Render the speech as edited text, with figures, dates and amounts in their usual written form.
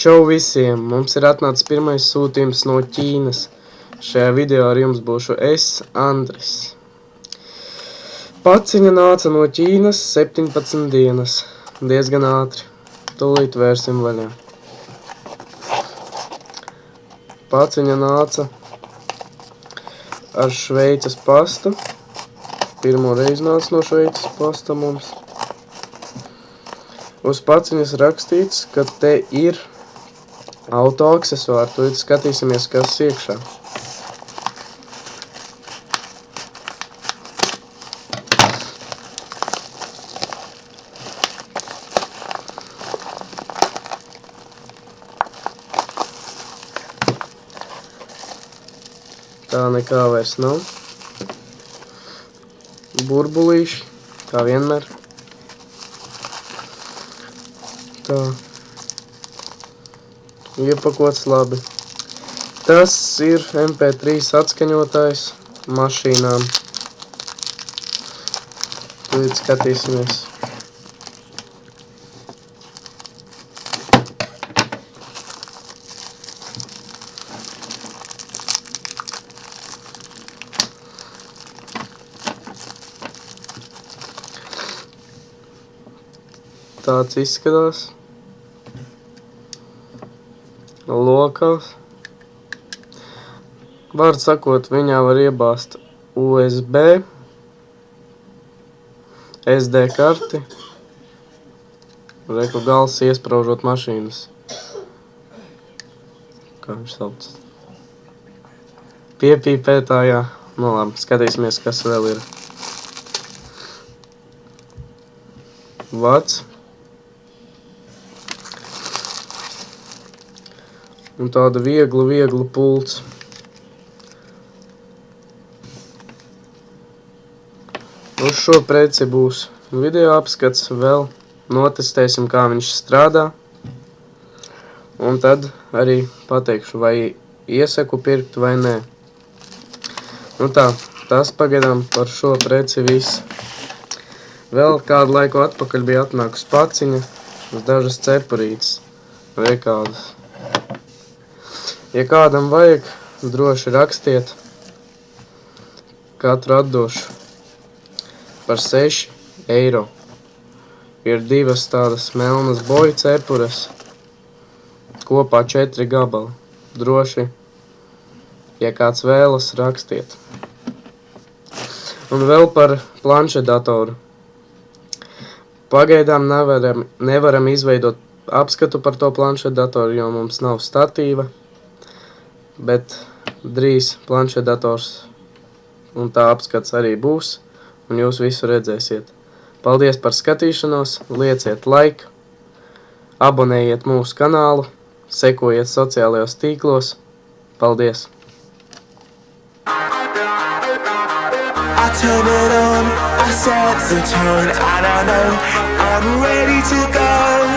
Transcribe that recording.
Čau visiem! Mums ir atnācis pirmais sūtījums no Ķīnas. Šajā video ar jums būšu es, Andris. Paciņa nāca no Ķīnas 17 dienas. Diezgan ātri. Tūlīt vērsim vaļā. Paciņa nāca ar Šveices pastu. Pirmo reizi nāca no Šveices pasta mums. Uz paciņas rakstīts, ka te ir auto aksesuāri. Tūlīt skatīsimies, kas iekšā. Tā nekā vairs nav. Burbulīši, kā vienmēr. Tā. Iepakots labi. Tas ir MP3 atskaņotājs mašīnām. Tūlīt skatīsimies. Tāds izskatās. Lokās. Vārds sakot, viņā var iebāzt USB, SD karti, reku gals iespraužot mašīnas. Kā viņš sauc? Piepīpētājā. Nu labi, skatīsimies, kas vēl ir. Vats. Un tāda viegla pults. Uz šo preci būs video apskats, vēl notestēsim, kā viņš strādā. Un tad arī pateikšu, vai iesaku pirkt vai nē. Nu tā, tas pagaidām par šo preci viss. Vēl kādu laiku atpakaļ bija atnākusi paciņa uz dažas cepurītes. Vai kādas. Ja kādam vajag, droši rakstiet. Katru atdošu par 6 eiro. Ir divas tādas melnas boju cepures. Kopā 4 gabali. Droši, ja kāds vēlas, rakstiet. Un vēl par planšetdatoru. Pagaidām nevaram izveidot apskatu par to planšetdatoru, jo mums nav statīva. Bet drīz planšetdators un tā apskats arī būs, un jūs visu redzēsiet. Paldies par skatīšanos, lieciet like, abonējiet mūsu kanālu, sekojiet sociālajos tīklos. Paldies! I turn it on, I set the tone, and I know I'm ready to go.